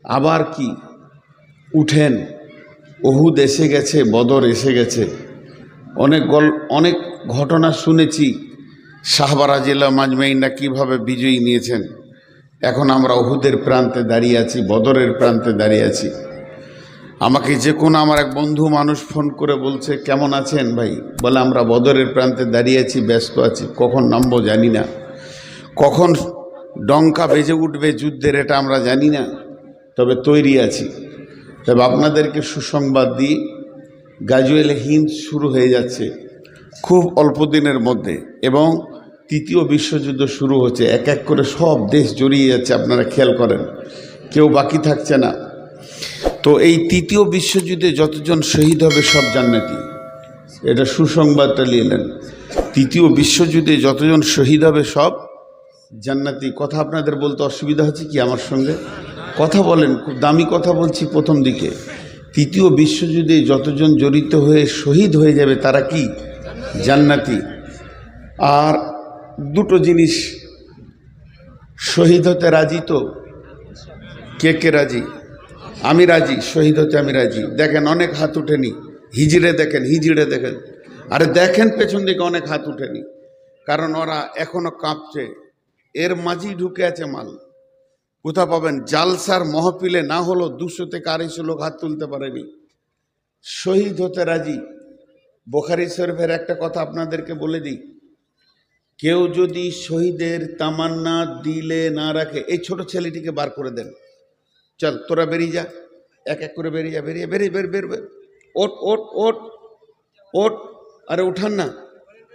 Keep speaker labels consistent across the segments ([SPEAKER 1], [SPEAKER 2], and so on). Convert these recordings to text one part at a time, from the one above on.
[SPEAKER 1] আবার কি উঠেন, উহুদ এসে গেছে, বদর এসে গেছে, অনেক ঘটনা শুনেছি। সাহাবা রাদিয়াল্লাহু মাজমাইনরা কীভাবে বিজয়ী নিয়েছেন। এখন আমরা উহুদের প্রান্তে দাঁড়িয়ে আছি, বদরের প্রান্তে দাঁড়িয়ে আছি। আমাকে যে কোনো আমার এক বন্ধু মানুষ ফোন করে বলছে, কেমন আছেন ভাই? বলে আমরা বদরের প্রান্তে দাঁড়িয়ে আছি, ব্যস্ত আছি, কখন নামবো জানি না, কখন ডঙ্কা বেজে উঠবে যুদ্ধের এটা আমরা জানি না, তবে তৈরি আছি। তবে আপনাদেরকে সুসংবাদ দিই, গাজওয়াল হিন্দ শুরু হয়ে যাচ্ছে খুব অল্প দিনের মধ্যে, এবং তৃতীয় বিশ্বযুদ্ধ শুরু হচ্ছে। এক এক করে সব দেশ জড়িয়ে যাচ্ছে, আপনারা খেয়াল করেন, কেউ বাকি থাকছে না। তো এই তৃতীয় বিশ্বযুদ্ধে যতজন শহীদ হবে সব জান্নাতি, এটা সুসংবাদটা নিলেন। তৃতীয় বিশ্বযুদ্ধে যতজন শহীদ হবে সব জান্নাতি। কথা আপনাদের বলতে অসুবিধা হচ্ছে কি? আমার সঙ্গে কথা বলেন, খুব দামি কথা বলছি প্রথম দিকে। তৃতীয় বিশ্বযুদ্ধে যতজন জড়িত হয়ে শহীদ হয়ে যাবে তারা কি? জান্নাতি। আর দুটো জিনিস, শহীদ হতে রাজি তো? কে কে রাজি? আমি রাজি, শহীদ হতে আমি রাজি। দেখেন অনেক হাত উঠেনি, হিজড়ে দেখেন, হিজড়ে দেখেন, আরে দেখেন পেছন দিকে অনেক হাত উঠেনি, কারণ ওরা এখনো কাঁপছে, এর মাঝেই ঢুকে আছে মাল। কোথা পাবেন? জালসার মহফিলে না হলো 200 থেকে 250 লোক হাত তুলতে পারেনি। শহীদ হতে রাজি। বুখারী শরীফের একটা কথা আপনাদেরকে বলে দিই, কেউ যদি শহীদের তামান্না দিলে না রাখে, এই ছোট ছেলেটিকে বার করে দেন, চল তোরা বেরিয়ে যা, এক এক করে বেরিয়ে যা, বের, ওট ওট ওট ওট, আরে উঠান না,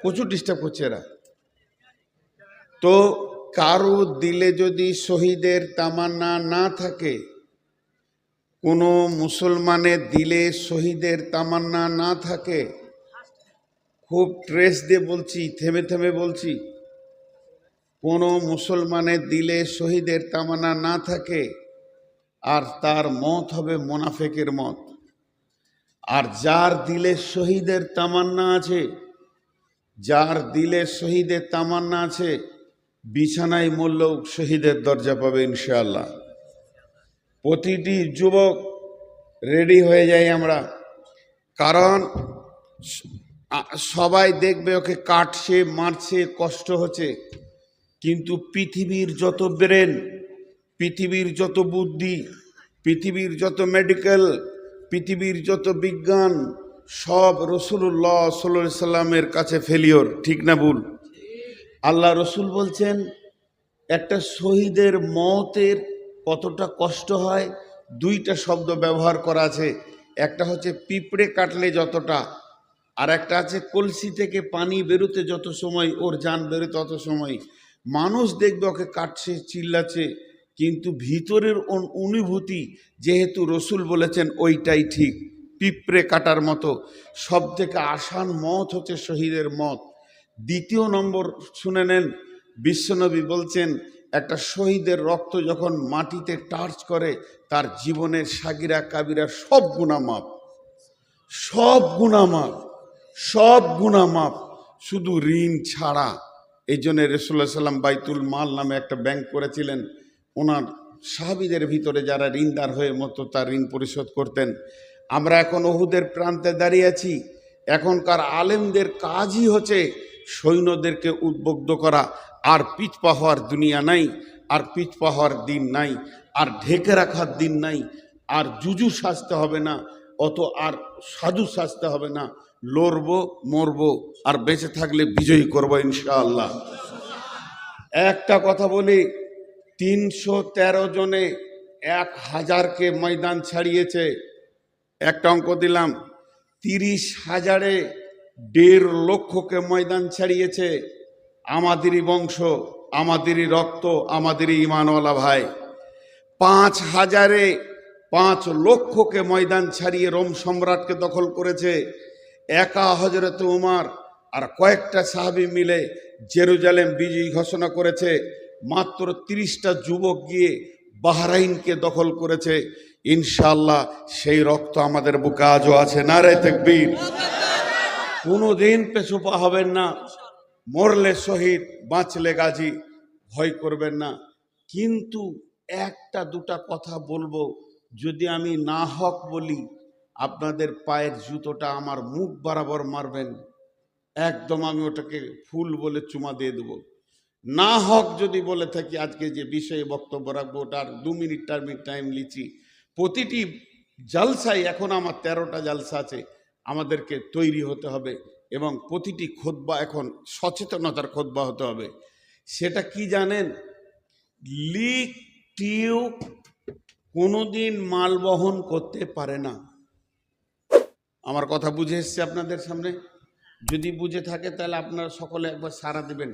[SPEAKER 1] প্রচুর ডিস্টার্ব করছে এরা। তো কারো দিলে যদি শহীদের তামান্না না থাকে, কোনো মুসলমানের দিলে শহীদের তামান্না না থাকে, খুব ট্রেস দিয়ে বলছি, থেমে থেমে বলছি, কোনো মুসলমানের দিলে শহীদের তামান্না না থাকে আর তার মত হবে মুনাফিকের মত। আর যার দিলে শহীদের তামান্না আছে, যার দিলে শহীদের তামান্না আছে, বিছানায় মরলেও শহীদের দরজা পাবে ইনশাআল্লাহ। প্রতিটি যুবক রেডি হয়ে যাই আমরা, কারণ সবাই দেখবে ওকে কাটছে, মারছে, কষ্ট হচ্ছে, কিন্তু পৃথিবীর যত ব্রেন, পৃথিবীর যত বুদ্ধি, পৃথিবীর যত মেডিকেল, পৃথিবীর যত বিজ্ঞান, সব রসুল্লাহ সাল্লাল্লাহু আলাইহি সাল্লামের কাছে ফেলিওর। ঠিক না ভুল? আল্লাহ রসুল বলছেন একটা শহীদের মওতের কতটা কষ্ট হয়, দুইটা শব্দ ব্যবহার করা আছে। একটা হচ্ছে পিঁপড়ে কাটলে যতটা, আর একটা আছে কলসি থেকে পানি বেরোতে যত সময় ওর জান বেরোতে তত সময়। মানুষ দেখবে ওকে কাটছে, চিল্লাচ্ছে, কিন্তু ভিতরের অনুভূতি যেহেতু রসুল বলেছেন ওইটাই ঠিক, পিঁপড়ে কাটার মতো। সব থেকে আসান মত হচ্ছে শহীদের মত। দ্বিতীয় নম্বর শুনে নেন, বিশ্বনবী বলছেন একটা শহীদের রক্ত যখন মাটিতে টাচ করে, তার জীবনের সাগিরা কাবিরা সব গুনাহ মাফ, সব গুনাহ মাফ, সব গুনাহ মাফ, শুধু ঋণ ছাড়া। এই জন্য রাসূলুল্লাহ সাল্লাল্লাহু আলাইহি ওয়াসাল্লাম বাইতুল মাল নামে একটা ব্যাংক করেছিলেন, ওনার সাহাবীদের ভিতরে যারা ঋণদার হয়ে মতো তার ঋণ পরিশোধ করতেন। আমরা এখন উহুদের প্রান্তে দাঁড়িয়ে আছি। এখনকার আলেমদের কাজই হচ্ছে সৈন্যদেরকে উদ্বুদ্ধ করা। আর পিছপা হওয়ার দুনিয়া নাই, আর পিছপা হওয়ার দিন নাই, আর ঢেকে রাখার দিন নাই, আর জুজু সাজতে হবে না, অত আর সাধু সাজতে হবে না। লড়বো, মরবো, আর বেঁচে থাকলে বিজয়ী করবো ইনশাআল্লাহ। একটা কথা বলি, 313 জনে 1000কে ময়দান ছাড়িয়েছে। একটা অঙ্ক দিলাম, 30,000-এ 1.5 লক্ষকে ময়দান ছাড়িয়েছে। আমাদেরই বংশ, আমাদেরই রক্ত, আমাদেরই ইমানওয়ালা ভাই। 5,000-এ 5 লক্ষকে ময়দান ছাড়িয়ে রোম সম্রাটকে দখল করেছে। একা হযরত উমর আর কয়েকটা সাহাবী মিলে জেরুজালেম বিজয়ী ঘোষণা করেছে। মাত্র 30টা যুবক গিয়ে বাহরাইনকে দখল করেছে। ইনশাআল্লাহ সেই রক্ত আমাদের বুকে আজও আছে। নারে তাকবীর। কোনোদিন পেছপা হবেন না, মরলে শহীদ, বাঁচলে গাজী, ভয় করবেন না। কিন্তু একটা দুটা কথা বলবো, যদি আমি না হক বলি আপনাদের পায়ের জুতোটা আমার মুখ বরাবর মারবেন, একদম আমি ওটাকে ফুল বলে চুমা দিয়ে দেবো। না হক যদি বলে থাকি, আজকে যে বিষয়ে বক্তব্য রাখবো ওটার 2 মিনিট টাইম লিচি। প্রতিটি জালসায়, এখন আমার 13টা জালসা আছে, আমাদেরকে তৈরি হতে হবে এবং প্রতিটি খুতবা এখন সচেতনতার খুতবা হতে হবে। সেটা কি জানেন? লিক টিউব কোনোদিন মাল বহন করতে পারে না। আমার কথা বুঝে এসছে আপনাদের সামনে? যদি বুঝে থাকে তাহলে আপনারা সকলে একবার সাড়া দেবেন।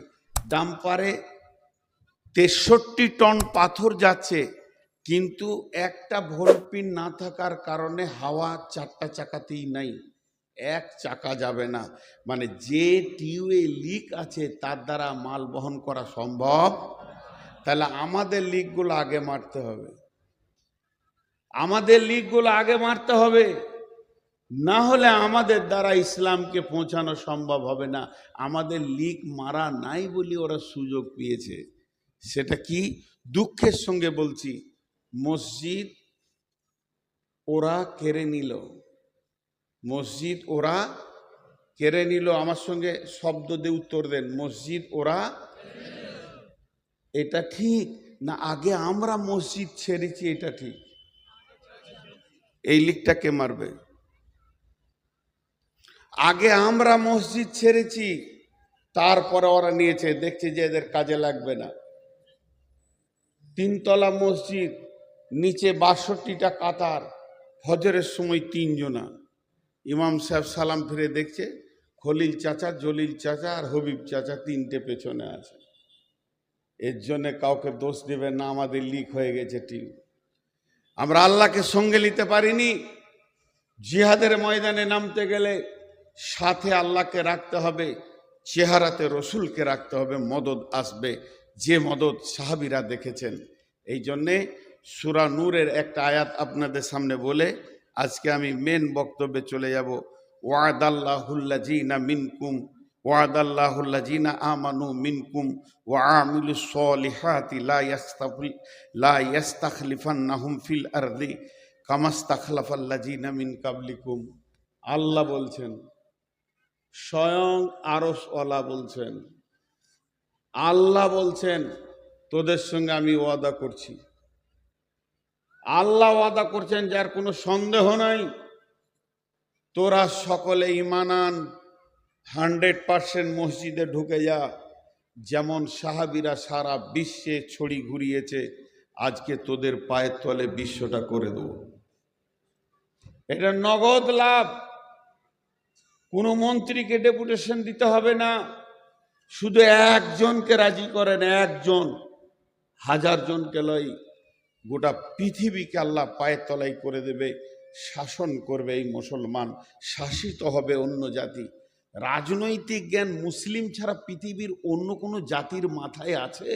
[SPEAKER 1] ডাম্পারে 63 টন পাথর যাচ্ছে, কিন্তু একটা ভোল্টপিন না থাকার কারণে হাওয়া 4টা চাকাতেই নাই, এক চাকা যাবে না। মানে যে টিউবে লিক আছে তার দ্বারা মাল বহন করা সম্ভব। তাহলে আমাদের লিকগুলো আগে মারতে হবে, আমাদের লিকগুলো আগে মারতে হবে, না হলে আমাদের দ্বারা ইসলামকে পৌঁছানো সম্ভব হবে না। আমাদের লিক মারা নাই বলি ওরা সুযোগ পেয়েছে। সেটা কি? দুঃখের সঙ্গে বলছি, মসজিদ ওরা কেড়ে নিল, মসজিদ ওরা কেড়ে নিল। আমার সঙ্গে শব্দ দিয়ে উত্তর দেন, মসজিদ ওরা। এটা ঠিক না আগে আমরা মসজিদ ছেড়েছি? এটা ঠিক। এই লিকটা কে মারবে? আগে আমরা মসজিদ ছেড়েছি, তারপরে ওরা নিয়েছে, দেখছে যে এদের কাজে লাগবে না। 3 তলা মসজিদ, নিচে 62টা কাতার, ফজরের সময় 3 জনা। ইমাম সাহেব সালাম ফিরে দেখছে খলিল চাচা, জলিল চাচা আর হবিব চাচা 3টে পেছনে আছে। এর জন্যে কাউকে দোষ দেবে না, আমাদের লিক হয়ে গেছে টিউব। আমরা আল্লাহকে সঙ্গে নিতে পারিনি। জিহাদের ময়দানে নামতে গেলে সাথে আল্লাহকে রাখতে হবে, চেহারাতে রসুলকে রাখতে হবে, মদদ আসবে, যে মদদ সাহাবীরা দেখেছেন। এই জন্যে সূরা নূরের একটা আয়াত আপনাদের সামনে বলে আজকে আমি মেন বক্তব্যে চলে যাব। ওয়াদাল্লাহুল্লাযীনা মিনকুম ওয়াদাল্লাহুল্লাযীনা আমানু মিনকুম ওয়া আমিলুস সলিহাতি লা ইস্তাখলিফান্নাহুম ফিল আরদি কামাস্তাখলাফাল্লাযীনা মিন কাবলিকুম। আল্লাহ বলছেন, স্বয়ং আরশওয়ালা বলছেন, আল্লাহ বলছেন তোদের সঙ্গে আমি ওয়াদা করছি। আল্লাহ ওয়াদা করছেন, যার কোনো সন্দেহ নাই। তোরা সকলে ঈমান আন, 100% মসজিদে ঢুকে যা। যেমন সাহাবীরা সারা বিশ্বে ছড়ি ঘুরিয়েছে, আজকে তোদের পায়ের তলে বিশ্বটা করে দেব। এটা নগদ লাভ। কোনো মন্ত্রীকে ডেপুটেশন দিতে হবে না, শুধু একজনকে রাজি করেন, একজন, 1000 জনকে লয়, গোটা পৃথিবীকে আল্লাহ পায়ের তলায় করে দেবে। শাসন করবে এই মুসলমান, শাসিত হবে অন্য জাতি। রাজনৈতিক জ্ঞান মুসলিম ছাড়া পৃথিবীর অন্য কোনো জাতির মাথায় আছে?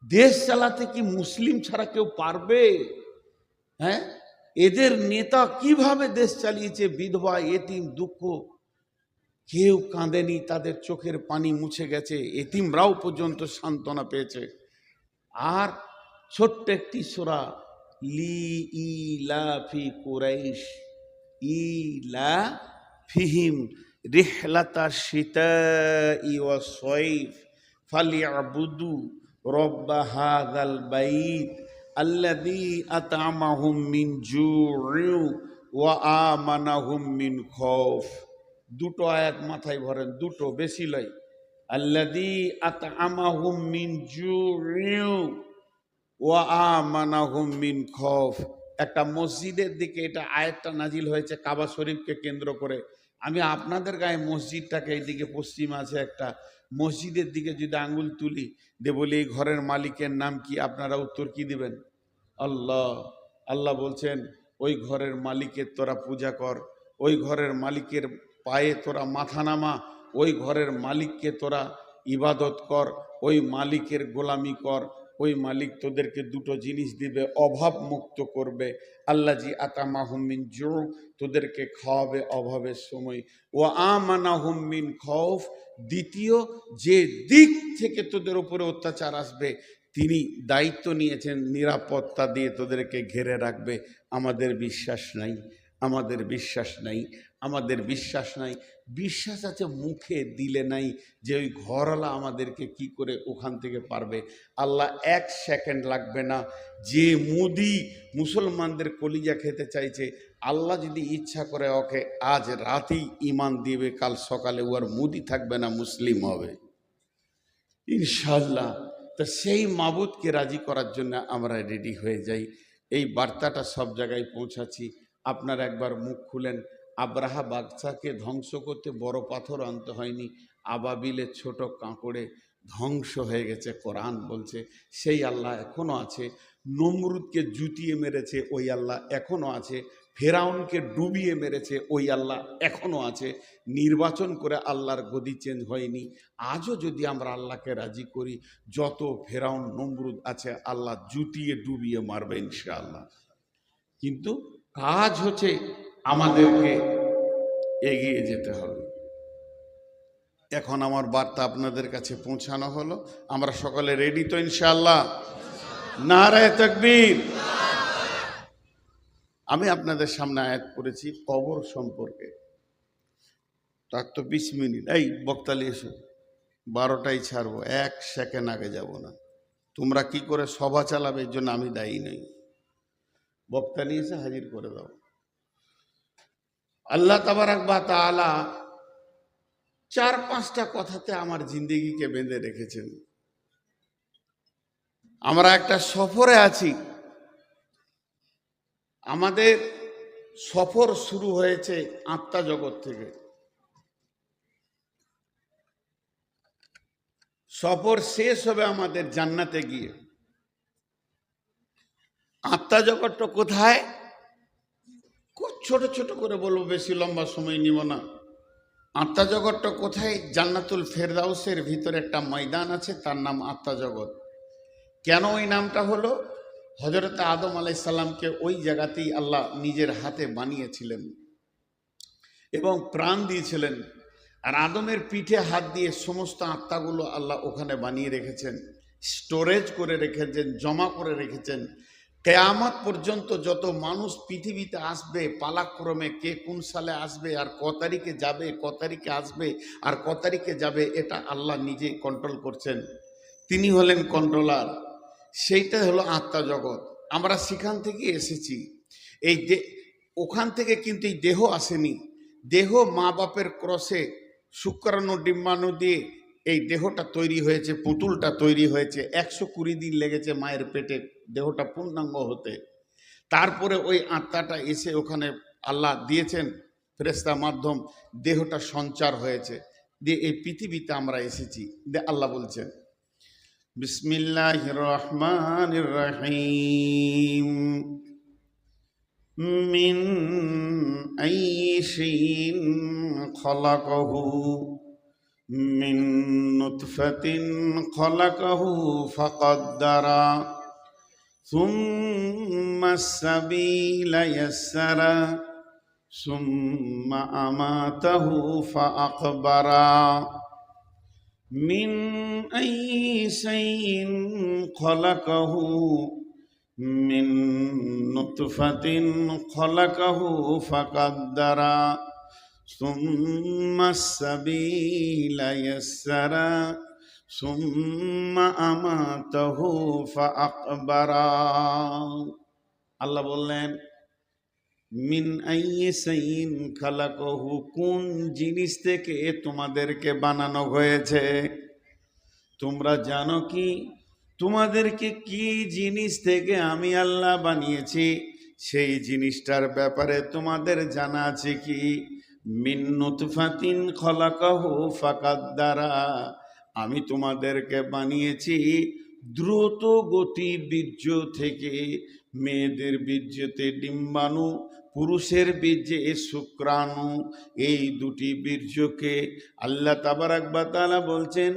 [SPEAKER 1] দেশ চালাতে কি মুসলিম ছাড়া কেউ পারবে? হ্যাঁ, এদের নেতা কিভাবে দেশ চালিয়েছে, বিধবা এতিম দুঃখ কেউ কাঁদেনি, তাদের চোখের পানি মুছে গেছে, এতিমরাও পর্যন্ত সান্ত্বনা পেয়েছে। আর ছোট্ট একটি সূরা, লি ইলাফি কুরাইশ ইলাফিহিম রিহলাতা শিতাই ওয়াস সাইফ ফালিয়াবুদু রব্ব হাযাল বাইত আল্লাযী আত'আমাহুম মিন জু'ইন ওয়া আমানাহুম মিন খাউফ। দুটো আয়াত মাথায় ভরেন, দুটো, বেশি লয়। আল্লাযী আত'আমাহুম মিন জু'ইন ওয়া আমানাহুম মিন খাউফ। একটা মসজিদের দিকে এটা আয়াতটা নাজিল হয়েছে, কাবা শরীফকে কেন্দ্র করে। আমি আপনাদের গায়ে মসজিদটাকে এইদিকে পশ্চিমে আছে একটা, মসজিদের দিকে যদি আঙ্গুল তুলি দিয়ে বলি এই ঘরের মালিকের নাম কি, আপনারা উত্তর কি দিবেন? আল্লাহ। আল্লাহ বলছেন ওই ঘরের মালিকের তোরা পূজা কর, ওই ঘরের মালিকের পায়ে তোরা মাথা নামা, ওই ঘরের মালিককে তোরা ইবাদত কর, ওই মালিকের গোলামি কর। ওই মালিক তোদেরকে দুটো জিনিস দিবে, অভাব মুক্ত করবে। আল্লাযী আত'আমাহুম মিন জু', তোদেরকে খাওয়াবে অভাবের সময়। ওয়া আমানাহুম মিন খাউফ, দ্বিতীয় যে দিক থেকে তোদের উপরে অত্যাচার আসবে তিনি দায়িত্ব নিয়েছেন নিরাপত্তা দিয়ে তোদেরকে ঘিরে রাখবে। আমাদের বিশ্বাস নাই, আমাদের বিশ্বাস নাই, আমাদের বিশ্বাস নাই। বিশ্বাস আছে মুখে, দিলে নাই যে ওই ঘরওয়ালা আমাদেরকে কি করে ওখান থেকে পারবে। আল্লাহ 1 সেকেন্ড লাগবে না। যে মোদি মুসলমানদের কলিজা খেতে চাইছে, আল্লাহ যদি ইচ্ছা করে ওকে আজ রাতেই ইমান দিবে, কাল সকালে ও আর মোদি থাকবে না, মুসলিম হবে ইনশাআল্লাহ। তা সেই মাবুদকে রাজি করার জন্য আমরা রেডি হয়ে যাই। এই বার্তাটা সব জায়গায় পৌঁছাচ্ছি। আপনারা একবার মুখ খুলেন। আব্রাহা বাদশাকে ধ্বংস করতে বড় পাথর আনতে হয়নি, আবাবিলের ছোট কাঁকড়ে ধ্বংস হয়ে গেছে। কোরআন বলছে সেই আল্লাহ এখনও আছে। নমরুদকে জুতিয়ে মেরেছে ওই আল্লাহ এখনও আছে। ফেরাউনকে ডুবিয়ে মেরেছে ওই আল্লাহ এখনও আছে। নির্বাচন করে আল্লাহর গদি চেঞ্জ হয়নি। আজও যদি আমরা আল্লাহকে রাজি করি, যত ফেরাউন নমরুদ আছে আল্লাহ জুতিয়ে ডুবিয়ে মারবে ইনশাআল্লাহ। কিন্তু কাজ হচ্ছে আমাদেরকে এগিয়ে যেতে হবে। এখন আমার বার্তা আপনাদের কাছে পৌঁছানো হলো। আমরা সকলে রেডি তো ইনশাআল্লাহ? নারায়ে তাকবীর। আমি আপনাদের সামনে আয়াত পড়েছি কবর সম্পর্কে। তার তো 20 মিনিট। এই বক্তালি এসো, 12টায় ছাড়বো, 1 সেকেন্ড আগে যাব না। তোমরা কি করে সভা চালাবে এর জন্য আমি দায়ী নই। বক্তা নিয়ে এসে হাজির করে দাও। আল্লাহ তাবারাক ওয়া তাআলা 4-5টা কথাতে আমার জিন্দেগিকে বেঁধে রেখেছেন। আমরা একটা সফরে আছি। আমাদের সফর শুরু হয়েছে আত্মা জগৎ থেকে। সফর শেষ হবে আমাদের জান্নাতে গিয়ে। আত্মা জগৎটা কোথায়? খুব ছোট ছোট করে বলবো, বেশি লম্বা সময় নিব না। আত্মা জগৎটা কোথায়? জান্নাতুল ফেরদাউসের ভিতরে একটা ময়দান আছে, তার নাম আত্মা জগৎ। কেন ওই নামটা হলো? হযরত আদম আলাইহিস সালামকে ওই জায়গাতেই আল্লাহ নিজের হাতে বানিয়েছিলেন এবং প্রাণ দিয়েছিলেন। আর আদমের পিঠে হাত দিয়ে সমস্ত আত্মাগুলো আল্লাহ ওখানে বানিয়ে রেখেছেন, স্টোরেজ করে রেখেছেন, জমা করে রেখেছেন। কিয়ামত পর্যন্ত যত মানুষ পৃথিবীতে আসবে পালাক্রমে, কে কোন সালে আসবে আর ক তারিখে যাবে, ক তারিখে আসবে আর ক তারিখে যাবে, এটা আল্লাহ নিজে কন্ট্রোল করছেন। তিনি হলেন কন্ট্রোলার। সেইটা হলো আত্মা জগৎ। আমরা সেখান থেকে এসেছি। এই ওখান থেকে কিন্তু এই দেহ আসেনি। দেহ মা বাপের ক্রসে শুক্রাণু ডিম্বাণু দিয়ে এই দেহটা তৈরি হয়েছে, পুতুলটা তৈরি হয়েছে। 120 দিন লেগেছে মায়ের পেটে দেহটা পূর্ণাঙ্গ হতে। তারপরে ওই আত্মাটা এসে ওখানে আল্লাহ দিয়েছেন ফেরেশতা মাধ্যম, দেহটা সঞ্চার হয়েছে, দিয়ে এই পৃথিবীতে আমরা এসেছি। আল্লাহ বলছেন বিসমিল্লাহির রহমানির রহিম মিন আইয়ি শাইইন খলাকাহু মিন নুতফাতিন খলাকাহু ফাকাদ্দারা সুম্মা সাবিলা ইয়াসসারা সুম্মা আমাতাহু ফাআকবারা মিন আইয়ি শাইইন খলাকাহু মিন নুতফাতিন খলাকাহু ফাকাদ্দারা সুম্মা সাবিলা ইয়াসসারা সুম্মা আমাতাহু ফাআকবারা। আল্লাহ বললেন মিন আইয়ি শাইইন খালাকাহু, কোন জিনিস থেকে তোমাদেরকে বানানো হয়েছে? তোমরা জানো কি তোমাদেরকে কি জিনিস থেকে আমি আল্লাহ বানিয়েছি? সেই জিনিসটার ব্যাপারে তোমাদের জানা আছে কি? মিন নুতফাতিন খলাকাহু ফাকাদ্দারা, আমি তোমাদেরকে বানিয়েছি দ্রুত গতি বীর্য থেকে। মেয়েদের বীর্যতে ডিম্বাণু, পুরুষের বীর্যে শুক্রাণু। এই দুটি বীর্যকে আল্লাহ তাবারাক ওয়া তাআলা বলছেন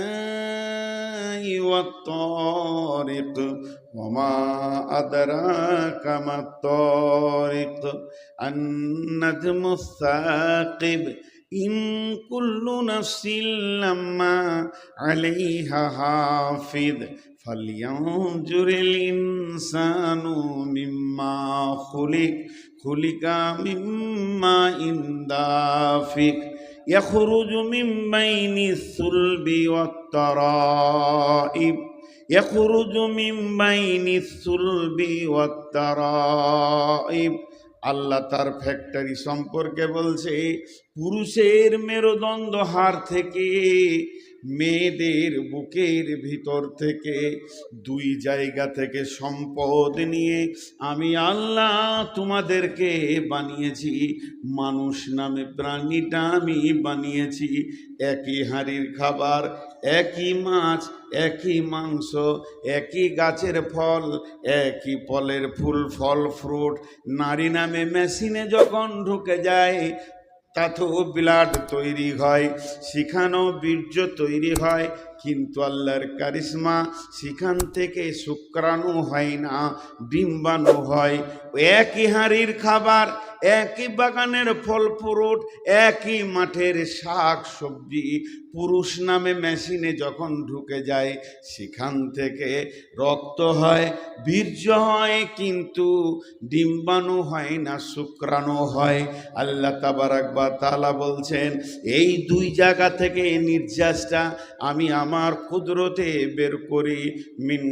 [SPEAKER 1] ওয়াস-সামাই ওয়াত-তারিক ওয়ামা আদরাকা মাত-তারিক আন-নাজমুস-সাকিব ইন কুল্লু নাফসিন লাম্মা আলাইহা হাফিজ ফালইয়ানজুরিল ইনসানু মিম্মা খুলিকা মিম্মা ইনদাফিক ইয়াখরুজু মিন বাইনিস সুলবি ওয়াত তারাইব ইয়াখরুজু মিন বাইনিস সুলবি ওয়াত তারাইব। আল্লাহ তার ফ্যাক্টরি সম্পর্কে বলছে, পুরুষের মেরুদণ্ড হাড় থেকে, মেয়েদের বুকের ভিতর থেকে, দুই জায়গা থেকে সম্পদ নিয়ে আমি আল্লাহ তোমাদেরকে বানিয়েছি। মানুষ নামে প্রাণীটা আমি বানিয়েছি। একই হাঁড়ির খাবার, একই মাছ, একই মাংস, একই গাছের ফল, একই ফলের ফুল ফল ফ্রুট নারী নামে মেশিনে যখন ঢুকে যায় তাতেও ব্লাড তৈরি হয়, সেখানেও বীর্য তৈরি হয়, কিন্তু আল্লাহর কারিশমা সেখান থেকে শুক্রাণু হয় না, ডিম্বাণু হয়। একই হাঁড়ির খাবার, একই বাগানের ফল ফ্রুট, একই মাঠের শাক সবজি পুরুষ নামে মেশিনে যখন ঢুকে যায় সেখান থেকে রক্ত হয়, বীর্য হয়, কিন্তু ডিম্বাণু হয় না, শুক্রাণু হয়। আল্লাহ তাবারাক ওয়া তাআলা বলছেন, এই দুই জায়গা থেকে নির্যাসটা আমি আমার কুদরতে বের করি। মিন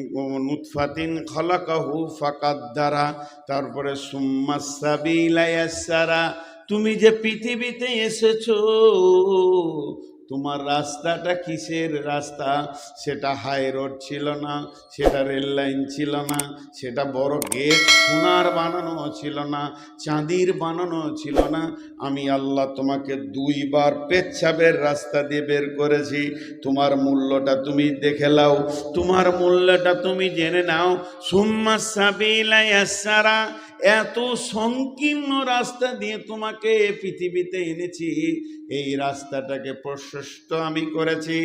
[SPEAKER 1] নুতফাতিন খলাকাহু ফাকাদ্দারা, তারপরে সুম্মাস সাবিলা ইয়াসসারা। তুমি যে পৃথিবীতে এসেছো, তোমার রাস্তাটা কিসের রাস্তা? সেটা হাই রোড ছিল না, সেটা রেল লাইন ছিল না, সেটা বড় গেট সোনার বানানো ছিল না, চাঁদির বানানো ছিল না। আমি আল্লাহ তোমাকে দুইবার পেচ্ছাবের রাস্তা দিয়ে বের করেছি। তোমার মূল্যটা তুমি দেখে নাও, তোমার মূল্যটা তুমি জেনে নাও। সুম্মা সাবিলা ইয়াসসারা, এত সংকীর্ণ রাস্তা দিয়ে তোমাকে পৃথিবীতে এনেছি, এই রাস্তাটাকে প্রশস্ত আমি করেছি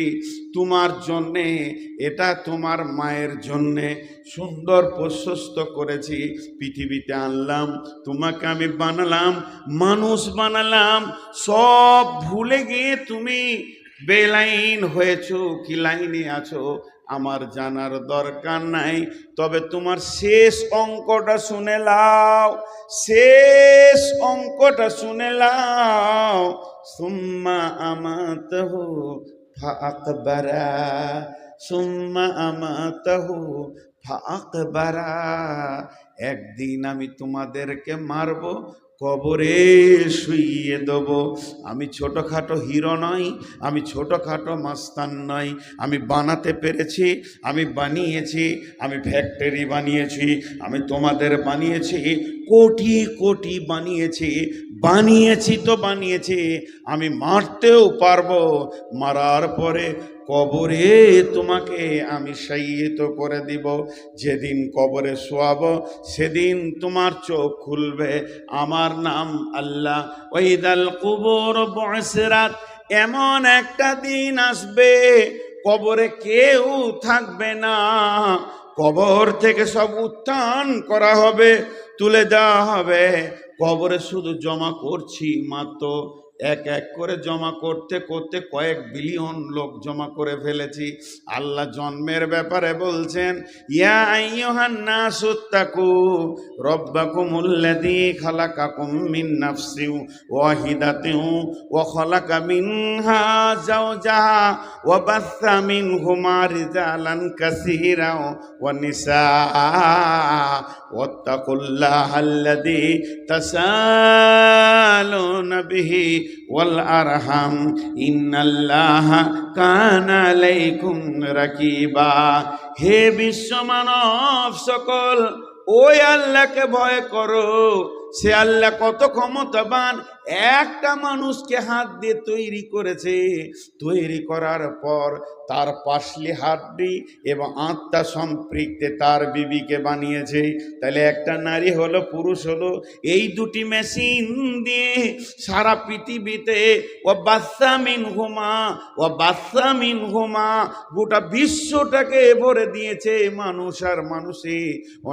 [SPEAKER 1] তোমার জন্যে। এটা তোমার মায়ের জন্যে সুন্দর প্রশস্ত করেছি। পৃথিবীতে আনলাম, তোমাকে আমি বানালাম, মানুষ বানালাম। সব ভুলে গিয়ে তুমি বেলাইন হয়েছো কি লাইনে আছো আমার জানার দরকার নাই। তবে তোমার শেষ অঙ্কটা শুনে লাও, শেষ অঙ্কটা শুনে লাও। সুম্মা আমাতাহু ফাআকবারা, সুম্মা আমাতাহু ফাআকবারা। একদিন আমি তোমাদেরকে মারব, কবরে শুইয়ে দেব। আমি ছোটোখাটো হিরো নই, আমি ছোটোখাটো মাস্তান নই। আমি বানাতে পেরেছি, আমি বানিয়েছি, আমি ফ্যাক্টরি বানিয়েছি, আমি তোমাদের বানিয়েছি, কোটি কোটি বানিয়েছি। বানিয়েছি তো বানিয়েছি, আমি মারতেও পারবো। মারার পরে কবরে তোমাকে আমি শায়িত করে দিব। যেদিন কবরে শোয়াবো সেদিন তোমার চোখ খুলবে, আমার নাম আল্লাহ। ওয়াইদাল কুবুর বুসরাত, এমন একটা দিন আসবে কবরে কেউ থাকবে না। কবর থেকে সব উত্থান করা হবে, তুলে দেওয়া হবে। কবরে শুধু জমা করছি মাত্র, এক এক করে জমা করতে করতে কয়েক বিলিয়ন লোক জমা করে ফেলেছি। আল্লাহ জন্মের ব্যাপারে বলছেন, ইয়া আইয়ুহান নাসুত্তাকু রব্বাকুমুল্লাযী খালাকাকুম মিন নাফসিন ওয়াহিদাতিন ওয়া খালাকা মিনহা যাওজাহা ওয়া বাসসা মিনহুমা রিজালান কাসীরান ওয়া নিসা ওয়াত্তাকুল্লাহাল্লাযী তাসালুনা বিহি ওয়াল আরহাম ইন্নাল্লাহা কানা আলাইকুম রাকিবা। হে বিশ্ব মানব সকল, ওই আল্লাহকে ভয় করো। সে আল্লাহ কত ক্ষমতাবান। একটা মানুষকে হাত দিয়ে তৈরি করেছে, তৈরি করার পর তার পাশলি হাড্ডি এবং আত্মা সম্পৃক্তে তার বিবিকে বানিয়েছে। তাহলে একটা নারী হলো, পুরুষ হলো, এই দুটি মেশিন দিয়ে সারা পৃথিবীতে ও বাচ্চা মিন হুমা গোটা বিশ্বটাকে ভরে দিয়েছে মানুষ আর মানুষে।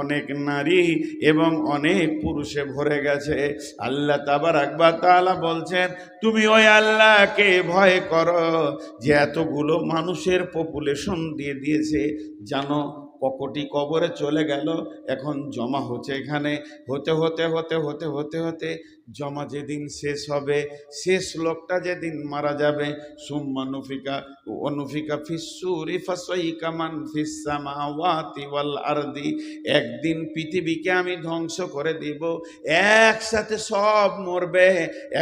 [SPEAKER 1] অনেক নারী এবং অনেক পুরুষে ভরে গেছে। আল্লাহ তাবারাক ওয়া তাআলা তাআলা বলছেন, তুমি ওই আল্লাহকে ভয় করো যে এতগুলো মানুষের পপুলেশন দিয়ে দিয়েছে, জানো ককটি কবরে চলে গেল, এখন জমা হচ্ছে এখানে, হতে হতে হতে হতে হতে হতে জমা যেদিন শেষ হবে, শেষ লোকটা যেদিন মারা যাবে, সুম্মা নুফিকা অনুফিকা ফিসসুরি ফাসাইকা মান ফিস সামাওয়াতি ওয়াল আরদি, একদিন পৃথিবীকে আমি ধ্বংস করে দিব, একসাথে সব মরবে,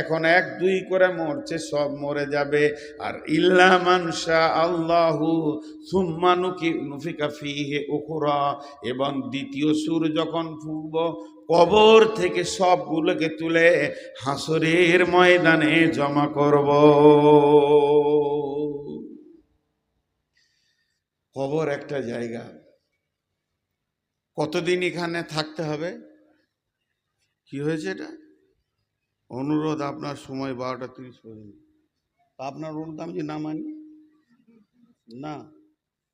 [SPEAKER 1] এখন এক দুই করে মরছে, সব মরে যাবে। আর ইল্লা মান শা আল্লাহু সুম্মা নুফিকা ফিহি উখরা, এবং দ্বিতীয় সুর যখন ফুঁকব, কবর থেকে সবগুলোকে তুলে হাসরের ময়দানে জমা করব। কবর একটা জায়গা, কতদিন এখানে থাকতে হবে? কি হয়েছে এটা? অনুরোধ, আপনার সময় 12:30 পর্যন্ত। আপনার অনুরোধ আমি না মানি না,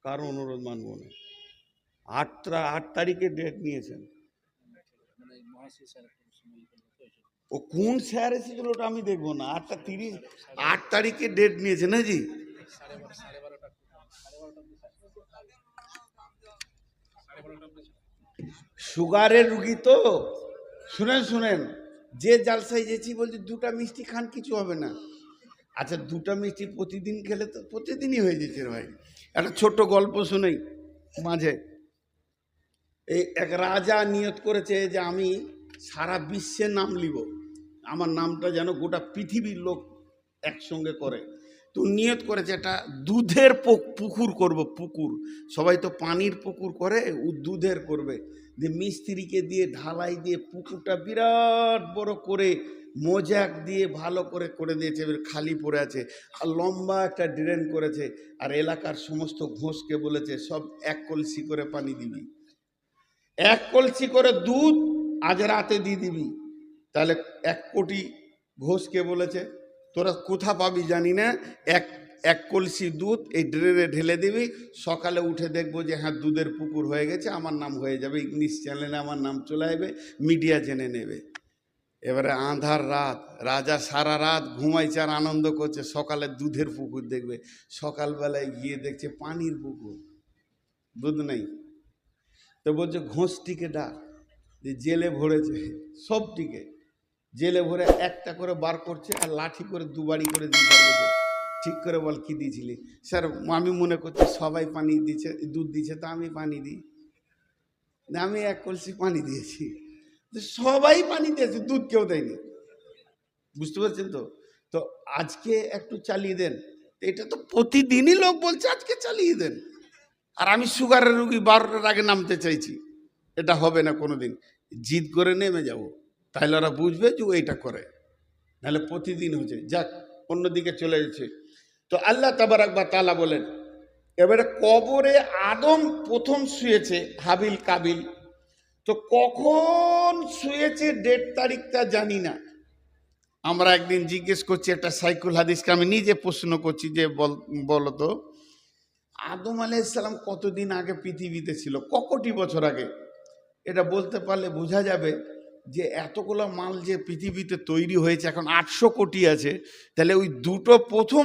[SPEAKER 1] কারো অনুরোধ মানব না। 8 তারিখে ডেট নিয়েছেন, ও কোন স্যার এসেছিল ওটা আমি দেখবো না। 8:30 8 তারিখে ডেট নিয়েছে না জি? সুগারের রুগী তো, শুনেন শুনেন, যে জালসায় যেছি বলছি 2টা মিষ্টি খান, কিছু হবে না। আচ্ছা 2টা মিষ্টি প্রতিদিন খেলে তো প্রতিদিনই হয়ে যেছে ভাই। একটা ছোট্ট গল্প শুনেই মাঝে, এই এক রাজা নিয়ত করেছে যে আমি সারা বিশ্বের নাম লিব, আমার নামটা যেন গোটা পৃথিবীর লোক একসঙ্গে করে। তো নিয়ত করেছে একটা দুধের পুকুর করব, পুকুর, সবাই তো পানির পুকুর করে, ও দুধের করবে। যে মিস্ত্রিকে দিয়ে ঢালাই দিয়ে পুকুরটা বিরাট বড় করে মোজাক দিয়ে ভালো করে করে দিয়েছে, এবার খালি পড়ে আছে, আর লম্বা একটা ড্রেন করেছে, আর এলাকার সমস্ত ঘোষকে বলেছে সব 1 কলসি করে পানি দিবি, 1 কলসি করে দুধ আজ রাতে দিয়ে দিবি। তাহলে 1 কোটি ঘোষকে বলেছে তোরা কোথা পাবি জানি না, এক কলসি দুধ এই ড্রেনে ঢেলে দিবি, সকালে উঠে দেখবো যে হ্যাঁ দুধের পুকুর হয়ে গেছে, আমার নাম হয়ে যাবে, ইংলিশ চ্যানেলে আমার নাম চলে আসবে, মিডিয়া জেনে নেবে। এবারে আঁধার রাত, রাজা সারা রাত ঘুমাইছে আর আনন্দ করছে, সকালে দুধের পুকুর দেখবে, সকালবেলায় গিয়ে দেখছে পানির পুকুর, দুধ নেই। তো বলছে ঘোষটিকে ডাক, যে জেলে ভরেছে সবটিকে, জেলে ভরে একটা করে বার করছে আর লাঠি করে 2 বাড়ি করে দিতে বলছে, ঠিক করে বল কি দিয়েছিলি? স্যার আমি মনে করছি সবাই পানি দিচ্ছে, দুধ দিচ্ছে, তা আমি পানি দিই না, আমি 1 কলসি পানি দিয়েছি। সবাই পানি দিয়েছে, দুধ কেউ দেয়নি, বুঝতে পারছেন তো? তো আজকে একটু চালিয়ে দেন, এটা তো প্রতিদিনই লোক বলছে আজকে চালিয়ে দেন, আর আমি সুগারের রুগী 12টার আগে নামতে চাইছি, এটা হবে না কোনোদিন। জিদ করে নেমে যাব, তাহলে ওরা বুঝবে যে এইটা করে, নাহলে প্রতিদিন হচ্ছে। যাক, অন্যদিকে চলে যাচ্ছে। তো আল্লাহ তাবারাক ওয়া তাআলা বলেন, এবারে কবরে আদম প্রথম শুয়েছে, হাবিল কাবিল, তো কখন শুয়েছে ডেট তারিখটা জানি না। আমরা একদিন জিজ্ঞেস করছি একটা সাইকুল হাদিসকে, আমি নিজে প্রশ্ন করছি যে বলতো আদম আলাইহিস সালাম কতদিন আগে পৃথিবীতে ছিল, কতটি বছর আগে? এটা বলতে পারলে বোঝা যাবে যে এতগুলো মাল যে পৃথিবীতে তৈরি হয়েছে, এখন 800 কোটি আছে, তাহলে ওই দুটো প্রথম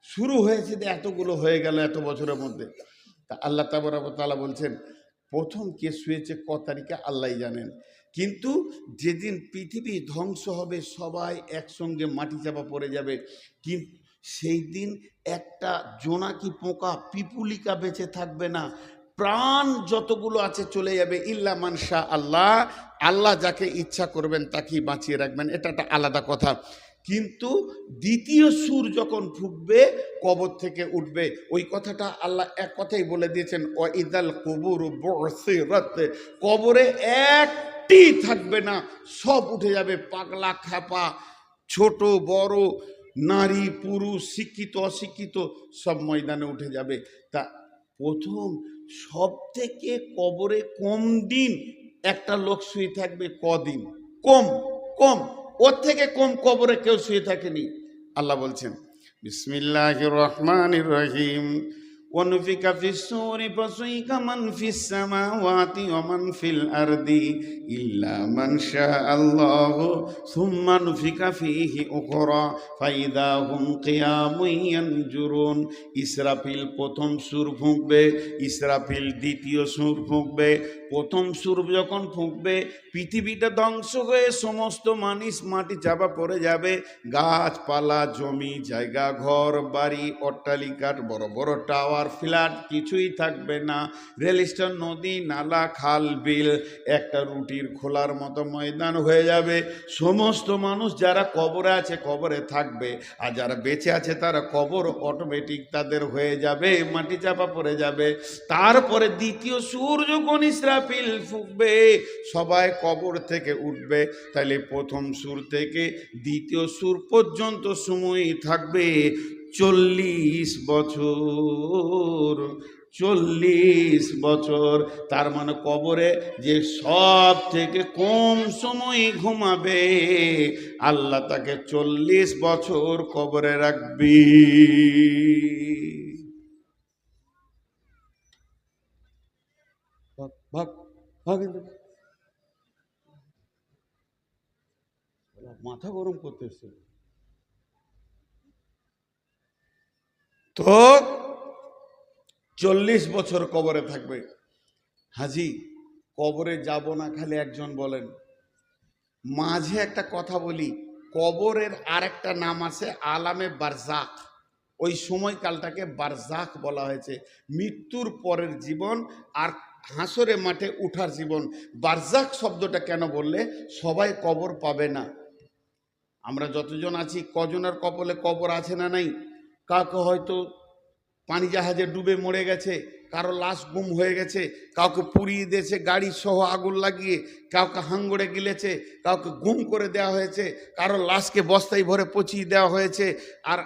[SPEAKER 1] শুরু হয়েছে, এতগুলো হয়ে গেল এত বছরের মধ্যে। তা আল্লাহ তাআলা বলছেন প্রথম কে শুয়েছে ক তারিখে আল্লাহ জানেন, কিন্তু যেদিন পৃথিবী ধ্বংস হবে, সবাই একসঙ্গে মাটি চাপা পড়ে যাবে, কিন্তু সেই দিন একটা জোনাকি পোকা পিপুলিকা বেঁচে থাকবে না, প্রাণ যতগুলো আছে চলে যাবে, ইল্লা মান শা আল্লাহ, আল্লাহ যাকে ইচ্ছা করবেন তাকেই বাঁচিয়ে রাখবেন, এটা একটা আলাদা কথা। কিন্তু দ্বিতীয় সুর যখন ফুঁকবে, কবর থেকে উঠবে, ওই কথাটা আল্লাহ এক কথাই বলে দিয়েছেন, ওয়াইদাল কুবুর বুসিরাত, কবরে একটি থাকবে না, সব উঠে যাবে, পাগলা খ্যাপা ছোট বড় নারী পুরুষ শিক্ষিত অশিক্ষিত সব ময়দানে উঠে যাবে। তা প্রথম সব থেকে কবরে কম দিন একটা লোক শুয়ে থাকবে, কদিন? কম কম, ওর থেকে কম কবরে কেউ শুয়ে থাকেনি। আল্লাহ বলছেন বিসমিল্লাহির রহমানির রহিম, ونفخ في الصور فصعق من في السماوات ومن في الأرض إلا من شاء الله ثم نفخ فيه أخرى فإذا هم قيام ينظرون। ইসরাফিল প্রথম সুর ফুঁকবে, ইসরাফিল দ্বিতীয় সুর ফুঁকবে। প্রথম সুর যখন ফুঁকবে পৃথিবীটা ধ্বংস হয়ে সমস্ত মানুষ মাটি চাপা পড়ে যাবে। গাছপালা, জমি জায়গা, ঘর বাড়ি, অট্টালিকার বড় বড় টাওয়ার, ফ্ল্যাট কিছুই থাকবে না। রেল স্টেশন, নদী নালা, খাল বিল একটা রুটির খোলার মতো ময়দান হয়ে যাবে। সমস্ত মানুষ যারা কবরে আছে কবরে থাকবে, আর যারা বেঁচে আছে তারা কবর অটোমেটিক তাদের হয়ে যাবে, মাটি চাপা পড়ে যাবে। তারপরে দ্বিতীয় সুর যখন ইসরাফিল ফুঁকবে সবাই কবর থেকে উঠবে। তাহলে প্রথম সুর থেকে দ্বিতীয় সুর পর্যন্ত সময় থাকবে 40 বছর। 40 বছর, তার মানে কবরে যে সব থেকে কম সময় ঘুমাবে আল্লাহ তাকে 40 বছর কবরে রাখবি। ভাগ ভাগ, মাথা গরম করতেছে তো। 40 বছর কবরে থাকবে। হাজি কবরে যাব না খালি একজন বলেন। মাঝে একটা কথা বলি, কবরের আরেকটা নাম আছে আলামে বারজাক। ওই সময়কালটাকে বারজাক বলা হয়েছে, মৃত্যুর পরের জীবন আর হাসরে মাঠে উঠার জীবন। বারজাক শব্দটা কেন বললে, সবাই কবর পাবে না। আমরা যতজন আছি কজনের কপালে কবর আছে না নাই? কাউকে হয়তো পানি জাহাজে ডুবে মরে গেছে, কারো লাশ গুম হয়ে গেছে, কাউকে পুড়িয়ে দিয়েছে গাড়ি সহ আগুন লাগিয়ে, কাউকে হাঙ্গড়ে গিলেছে, কাউকে গুম করে দেওয়া হয়েছে, কারো লাশকে বস্তায় ভরে পচিয়ে দেওয়া হয়েছে। আর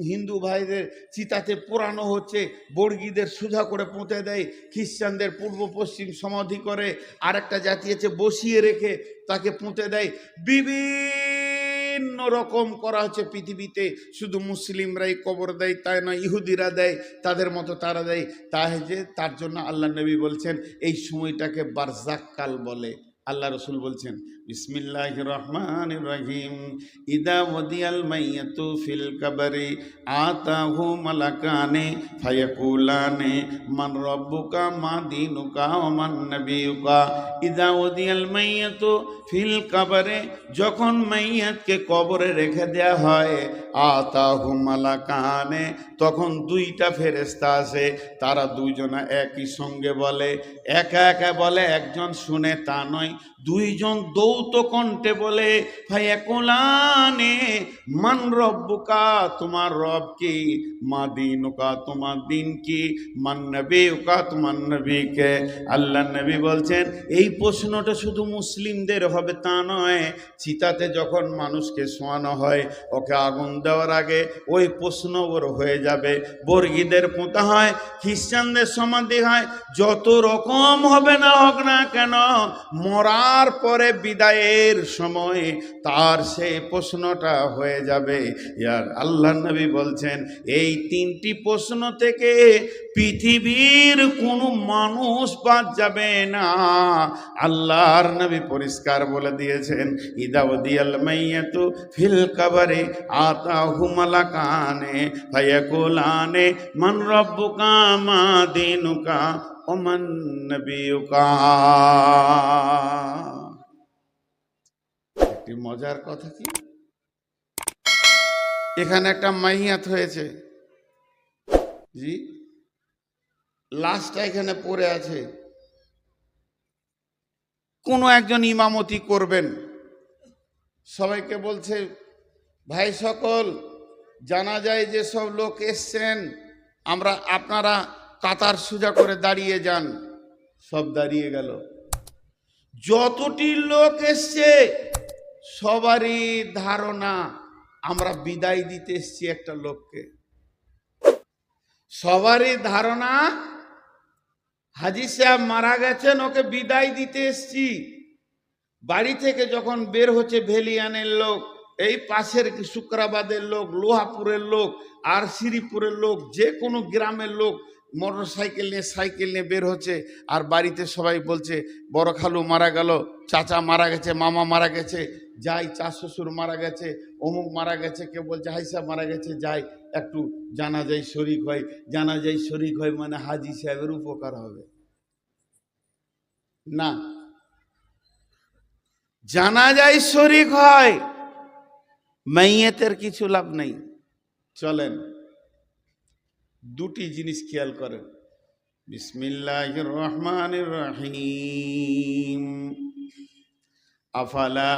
[SPEAKER 1] হিন্দু ভাইদের চিতাতে পোড়ানো হচ্ছে, বর্গীদের সুধা করে পুঁতে দেয়, খ্রিস্টানদের পূর্ব পশ্চিম সমাধি করে, আর একটা জাতি আছে বসিয়ে রেখে তাকে পুঁতে দেয়। বিভিন্ন রকম করা হচ্ছে পৃথিবীতে। শুধু মুসলিমরাই কবর দেয় তাই নয়, ইহুদিরা দেয়, তাদের মতো তারা দেয়। তাই যে তার জন্য আল্লাহ নবী বলছেন এই সময়টাকে বারজাক কাল বলে। আল্লাহ রসুল বলছেন বিসমিল্লাহির রহমানির রহিম, ইদা ওয়াদিয়াল মাইয়াতু ফিল কবরি আতাহু মালাকানে ফায়াকুলানে মান রব্বুকা মা দীনুকা ওয়া মান নবিয়ুকা। ইদা ওয়াদিয়াল মাইয়াতু ফিল কবরে, যখন মাইয়াতকে কবরে রেখে দেয়া হয়, আতাহু মালাকানে, তখন দুইটা ফেরেশতা আসে। তারা দুইজনা একই সঙ্গে বলে, একা একা বলে, একজন শুনে তা নয়, দুইজন দৌত কণ্ঠে বলে, ফায়াকুলানে মান রব্বুকা, তোমার রব কি, মা দীনুকা, তোমার দিন কি, মান নবিয়ুকা, তোমার নবীকে। আল্লাহ নবী বলছেন এই প্রশ্নটা শুধু মুসলিমদের হবে তা নয়, চিতাতে যখন মানুষকে শোয়ানো হয় ওকে আগুন দেওয়ার আগে ওই প্রশ্ন ওর হয়ে যাবে। বর্গীদের পোঁতা হয়, খ্রিস্টানদের সমাধি হয়, যত রকম হবে না হোক না কেন, মরার পরে বিদায়ের সময় তার সেই প্রশ্নটা হয়ে যাবে। ইয়ার আল্লাহ নবী বলছেন এই 3টি প্রশ্ন থেকে পৃথিবীর কোনো মানুষ বাদ যাবে না। আল্লাহর নবী পরিষ্কার বলে দিয়েছেন, ইদা ওয়াদিয়াল মাইয়াতু ফিল কবরি আতাহু মালাকানে ফায়াকুলানে মান রব্বুকা মা দীনুকা ওয়া মান নবিয়ুকা। একটি মজার কথা কি, এখানে একটা মাইয়াত হয়েছে, জি, লাশটা এখানে পড়ে আছে। কোনো একজন ইমামতি করবেন, সবাইকে বলছে ভাই সকল, জানা যায় যে সব লোক এসছেন, আপনারা কাতার সোজা করে দাঁড়িয়ে যান। সব দাঁড়িয়ে গেল। যতটি লোক এসছে সবারই ধারণা আমরা বিদায় দিতে এসছি একটা লোককে। সবারই ধারণা হাজী সাহেব মারা গেছেন, ওকে বিদায় দিতে এসছি। বাড়ি থেকে যখন বের হচ্ছে ভেলিয়ানের লোক, এই পাশের শুক্রাবাদের লোক, লোহাপুরের লোক, আর শ্রীপুরের লোক, যে কোনো গ্রামের লোক, মোটর সাইকেল নিয়ে বের হচ্ছে, আর বাড়িতে সবাই বলছে বড় খালু মারা গেল, চাচা মারা গেছে, মামা মারা গেছে, যাই চার শ্বশুর মারা গেছে, অমুক মারা গেছে, কেউ বলছে হাইসা মারা গেছে, যাই একটু জানাজায় শরিক হয়। জানাজায় শরিক হয় মানে হাজি সাহেবের উপকার হবে না, জানাজায় শরিক হয়, মাইয়েতের কিছু লাভ নেই। চলেন দুটি জিনিস খেয়াল করেন। বিসমিল্লাহির রহমানির রহিম। আফালা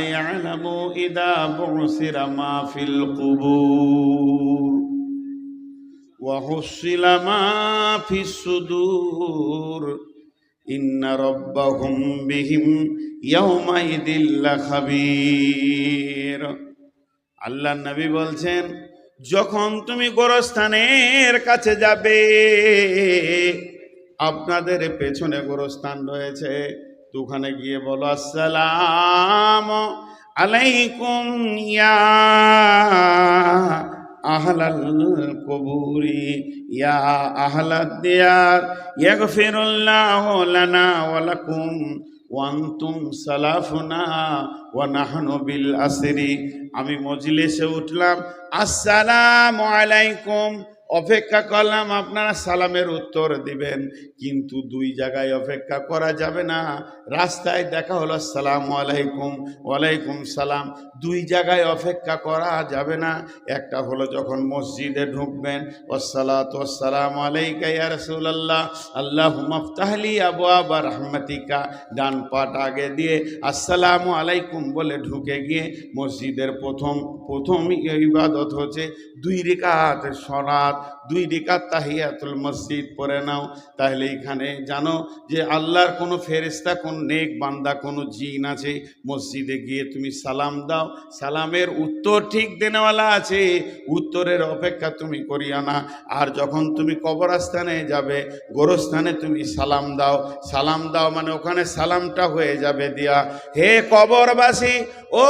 [SPEAKER 1] ইয়ালামু ইযা বুসিরা মা ফিল কুবুর ওয়া হুসিলা মা ফিস সুদুর ইন্না রাব্বাহুম বিহিম ইয়াওমাইদিল লাখাবীর। আল্লাহ নবী বলছেন, যখন তুমি গোরস্থানের কাছে যাবে, আপনাদের পেছনে গোরস্থান রয়েছে, তো ওখানে গিয়ে বলো আসসালামু আলাইকুম ইয়া আহলাল কুবুরি ইয়া আহলাদ দিয়ার ইয়াগফিরুল্লাহু লানা ওয়া লাকুম ওয়া আনতুম সালাফুনা ওয়া নাহনু বিল আসরি। আমি মজলিসে উঠলাম, আসসালামু আলাইকুম, অপেক্ষা করলাম আপনারা সালামের উত্তর দিবেন, কিন্তু দুই জায়গায় অপেক্ষা করা যাবে না। রাস্তায় দেখা হলো আসসালামু আলাইকুম, ওয়ালাইকুম সালাম, দুই জায়গায় অপেক্ষা করা যাবে না। একটা হলো যখন মসজিদে ঢুকবেন, ওয়াসসালাতু ওয়াসসালামু আলাইকা ইয়া রাসূলুল্লাহ আল্লাহুম্মা ইফতাহলি আবওয়াবা রাহমাতিকা, ডান পাট আগে দিয়ে আসসালামু আলাইকুম বলে ঢুকে গিয়ে মসজিদের প্রথম ইবাদত হচ্ছে 2 রাকাত সালাত, 2 রাকাত তাহিয়াতুল মসজিদ পড়ে নাও। তাহলে এখানে জানো যে আল্লাহর কোনো ফেরেশতা, কোন নেক বান্দা, কোনো জিন আছে, মসজিদে গিয়ে তুমি সালাম দাও, সালামের উত্তর ঠিক দেনেওয়ালা আছে, উত্তরের অপেক্ষা তুমি করিয়া না। আর যখন তুমি কবরস্থানে যাবে, গোরস্থানে তুমি সালাম দাও, সালাম দাও মানে ওখানে সালামটা হয়ে যাবে দিয়া, হে কবরবাসী, ও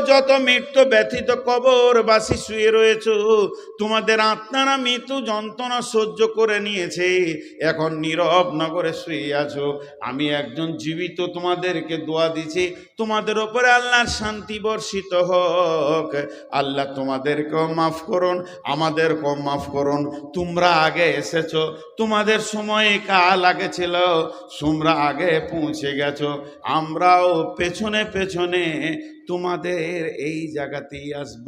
[SPEAKER 1] যত মৃত্যু ব্যথিত কবরবাসী শুয়ে রয়েছ, তোমাদের আত্মারা মৃত্যু যন্ত্রণা সহ্য করে নিয়েছে, এখন নীরব নগরে শুয়ে আছো, আমি একজন জীবিত তোমাদেরকে দোয়া দিছি, তোমাদের ওপরে আল্লাহর শান্তি বর্ষিত হোক। আল্লাহ তোমাদেরকেও মাফ করুন, আমাদেরকেও মাফ করুন। তোমরা আগে এসেছো, তোমাদের সময় কাল আগে ছিল, তোমরা আগে পৌঁছে গেছো, আমরাও পেছনে পেছনে তোমাদের এই জায়গাতেই আসব।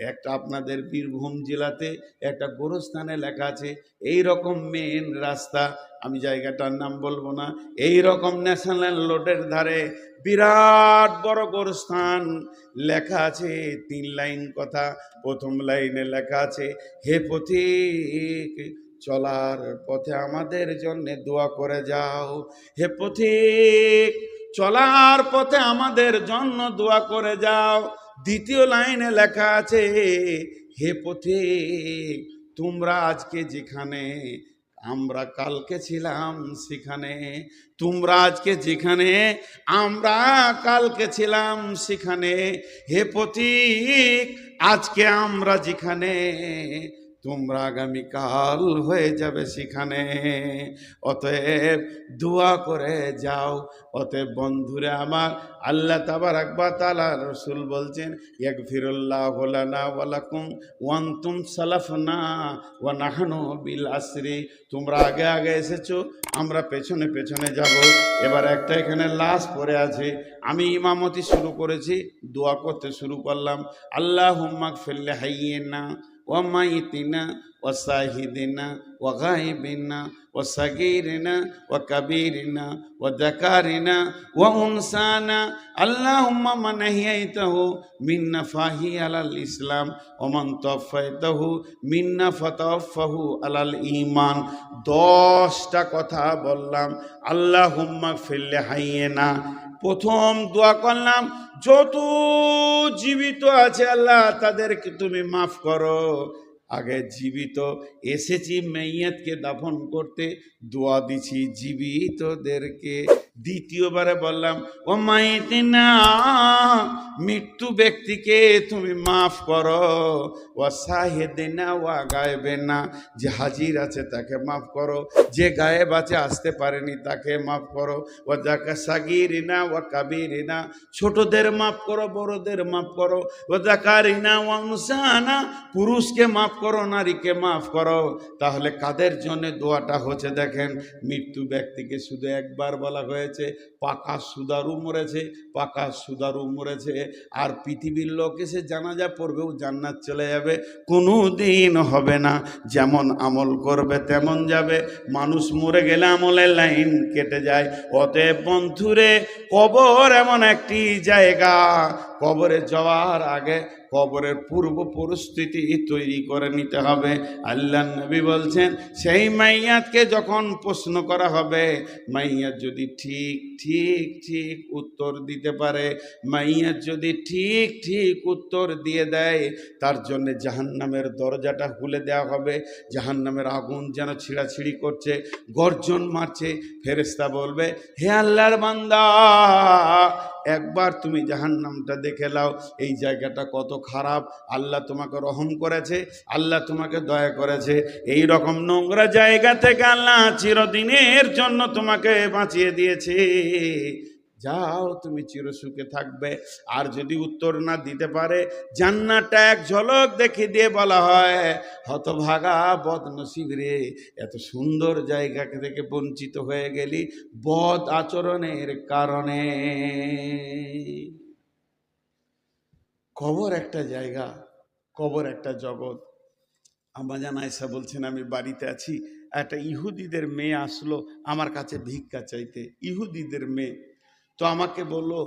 [SPEAKER 1] একটা আপনাদের বীরভূম জেলাতে একটা গোরস্থানে লেখা আছে, এই রকম মেন রাস্তা, আমি জায়গাটার নাম বলবো না, এই রকম ন্যাশনাল রোডের ধারে বিরাট বড় গোরস্থান, লেখা আছে 3 লাইন কথা। প্রথম লাইনে লেখা আছে, হে পথিক, চলার পথে আমাদের জন্য দোয়া করে যাও। হে পথিক, চলার পথে আমাদের জন্য দোয়া করে যাও। দ্বিতীয় লাইনে লেখা আছে, হে পথিক, তোমরা আজকে যেখানে, আমরা কালকে ছিলাম সেখানে, তোমরা আজকে যেখানে, আমরা কালকে ছিলাম সেখানে। হে পথিক, আজকে আমরা যেখানে, তোমরা আগামীকাল হয়ে যাবে সেখানে। অতএব দোয়া করে যাও। অতএব বন্ধুরে আমার, আল্লাহ তাবারাক ওয়া তাআলা রাসূল বলছেন, ইয়াগফিরুল্লাহু লানা ওয়া লাকুম ওয়া আনতুম সালাফনা ওয়া নাহনু বিল আসরি। তোমরা আগে আগে এসেছো, আমরা পেছনে পেছনে যাব। এবার একটা এখানে লাশ পড়ে আছে, আমি ইমামতি শুরু করেছি, দোয়া করতে শুরু করলাম, আল্লাহুম্মা গফির লিহাইয়িনা ওয়া মাইতিনা ওয়া শাহিদিনা ওয়া গায়বিনা ওয়া সাগীরিনা ওয়া কাবীরিনা ওয়া যাকারিনা ওয়া উনসানা, আল্লাহুম্মা মান আহইয়াইতাহু মিন্না ফাহি আলাল ইসলাম ওয়া মান তাওফাইতাহু মিন্না ফাতাওফাহু আলাল ঈমান। 10টা কথা বললাম। আল্লাহুম্মা গফির লিহাইয়িনা, প্রথম দোয়া করলাম, যত জীবিত আছে আল্লাহ তাদেরকে তুমি মাফ করো। আগে জীবিত এসেছি মেইয়েতকে দাফন করতে, দোয়া দিছি জীবিতদেরকে দ্বিতীয়বারে বললাম, ও মাইতিনা, মৃত্যু ব্যক্তিকে তুমি মাফ করো, ও শাহিদিনা ওয়া গায়েবিনা, যে হাজির আছে তাকে মাফ করো, যে গায়েব আছে আসতে পারেনি তাকে মাফ করো, ও যাকে সাগিরিনা ওয়া কাবিরিনা, ছোটদের মাফ করো, বড়দের মাফ করো, ও যাকারিনা ওয়া উনসানা, পুরুষকে মাফ করো, নারীকে মাফ করো। তাহলে কাদের জন্য দোয়াটা হচ্ছে দেখেন, মৃত্যু ব্যক্তিকে শুধু একবার বলা হয়েছে, পাকা সুদারু মরেছে, পাকা সুদারু মরেছে, আর পৃথিবীর লোক এসে জানাজা পড়বেও জান্নাত চলে যাবে, কোনো দিন হবে না। যেমন আমল করবে তেমন যাবে, মানুষ মরে গেলে আমলের লাইন কেটে যায়। অতএব বন্ধুরে, কবর এমন একটি জায়গা, কবরে যাওয়ার আগে কবরের পূর্ব পরিস্থিতি তৈরি করে নিতে হবে। আল্লাহ নবী বলছেন, সেই মাইয়াতকে যখন প্রশ্ন করা হবে, মাইয়াত যদি ঠিক ঠিক ঠিক উত্তর দিতে পারে, মাইয়াত যদি ঠিক ঠিক উত্তর দিয়ে দেয়, তার জন্য জাহান্নামের দরজাটা খুলে দেওয়া হবে। জাহান্নামের আগুন যেন ছিঁড়াছিঁড়ি করছে, গর্জন মারছে। ফেরেশতা বলবে, হে আল্লাহর বান্দা, একবার তুমি জাহান্নামটা দেখে নাও, এই জায়গাটা কত খারাপ। আল্লাহ তোমাকে রহম করেছে, আল্লাহ তোমাকে দয়া করেছে। এই রকম নোংরা জায়গা থেকে আল্লাহ চিরদিনের জন্য তোমাকে বাঁচিয়ে দিয়েছে, যাও তুমি চিরসুখে থাকবে। আর যদি উত্তর না দিতে পারে, জান্নাতটা এক ঝলক দেখে দিয়ে বলা হয়, হতভাগা বদনসিব রে, এত সুন্দর জায়গা থেকে বঞ্চিত হয়ে গেলি বদ আচরণের কারণে। কবর একটা জায়গা, কবর একটা জগৎ। আম্মাজান আয়েশা বলছেন, আমি বাড়িতে আছি, একটা ইহুদিদের মেয়ে আসলো আমার কাছে ভিক্ষা চাইতে, ইহুদিদের মেয়ে। তো আমাকে বললো,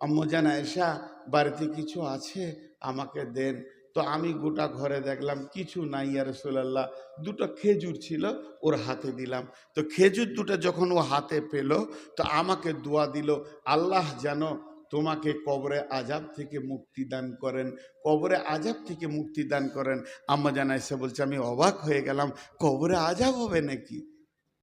[SPEAKER 1] আম্মাজান আয়েশা, বাড়িতে কিছু আছে, আমাকে দেন। তো আমি গোটা ঘরে দেখলাম কিছু নাই, ইয়া রাসূলুল্লাহ। দুটো খেজুর ছিল, ওর হাতে দিলাম। তো খেজুর দুটো যখন ও হাতে পেল, তো আমাকে দোয়া দিল, আল্লাহ যেন তোমাকে কবরে আযাব থেকে মুক্তি দান করেন, কবরে আযাব থেকে মুক্তি দান করেন। আম্মাজান আয়েশা বলছে, আমি অবাক হয়ে গেলাম, কবরে আযাব হবে নাকি?